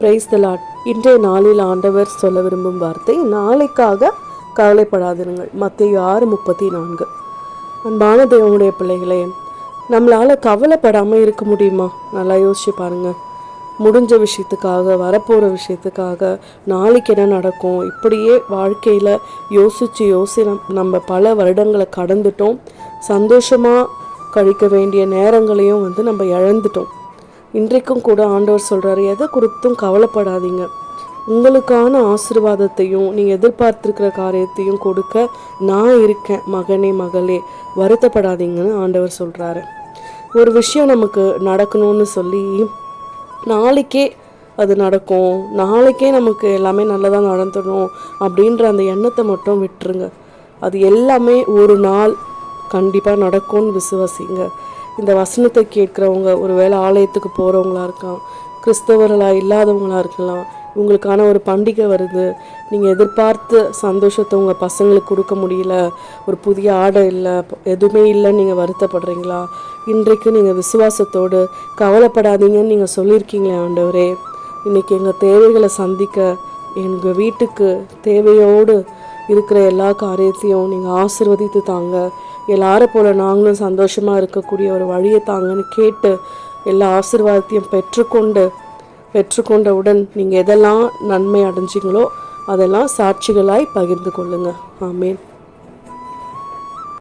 Praise the Lord. இன்றைய நாளில் ஆண்டவர் சொல்ல விரும்பும் வார்த்தை, நாளைக்காக கவலைப்படாதிருங்கள். மத்தேயு 6:34. அன்பான தேவனுடைய பிள்ளைகளே, நம்மளால் கவலைப்படாமல் இருக்க முடியுமா? நல்லா யோசிச்சு பாருங்கள். முடிஞ்ச விஷயத்துக்காக, வரப்போகிற விஷயத்துக்காக, நாளைக்கு என்ன நடக்கும், இப்படியே வாழ்க்கையில் யோசித்து நம்ம பல வருடங்களை கடந்துட்டோம். சந்தோஷமாக கழிக்க வேண்டிய நேரங்களையும் நம்ம இழந்துட்டோம். இன்றைக்கும் கூட ஆண்டவர் சொல்கிறாரு, எதை குறித்தும் கவலைப்படாதீங்க. உங்களுக்கான ஆசீர்வாதத்தையும் நீங்கள் எதிர்பார்த்துருக்கிற காரியத்தையும் கொடுக்க நான் இருக்கேன். மகனே மகளே, வருத்தப்படாதீங்கன்னு ஆண்டவர் சொல்கிறாரு. ஒரு விஷயம் நமக்கு நடக்கணும்னு சொல்லி நாளைக்கே அது நடக்கும், நாளைக்கே நமக்கு எல்லாமே நல்லதாக நடந்துடும் அப்படின்ற அந்த எண்ணத்தை மட்டும் விட்டுருங்க. அது எல்லாமே ஒரு நாள் கண்டிப்பாக நடக்கும்னு விசுவாசிங்க. இந்த வசனத்தை கேட்குறவங்க ஒருவேளை ஆலயத்துக்கு போகிறவங்களா இருக்கலாம், கிறிஸ்தவர்களாக இல்லாதவங்களாக இருக்கலாம். உங்களுக்கான ஒரு பண்டிகை வருது, நீங்கள் எதிர்பார்த்து சந்தோஷத்தை உங்கள் பசங்களுக்கு கொடுக்க முடியல, ஒரு புதிய ஆடை இல்லை, எதுவுமே இல்லைன்னு நீங்கள் வருத்தப்படுறீங்களா? இன்றைக்கு நீங்கள் விசுவாசத்தோடு கவலைப்படாதீங்கன்னு நீங்கள் சொல்லியிருக்கீங்களே, ஆண்டவரே இன்றைக்கி எங்கள் தேவைகளை சந்திக்க, எங்கள் வீட்டுக்கு தேவையோடு இருக்கிற எல்லா காரியத்தையும் நீங்கள் ஆசீர்வதித்து தாங்க, எல்லாரும் போல் நாங்களும் சந்தோஷமாக இருக்கக்கூடிய ஒரு வழியை தாங்கன்னு கேட்டு எல்லா ஆசீர்வாதத்தையும் பெற்றுக்கொண்டவுடன் நீங்கள் எதெல்லாம் நன்மை அடைஞ்சிங்களோ அதெல்லாம் சாட்சிகளாய் பகிர்ந்து கொள்ளுங்கள். ஆமேன்.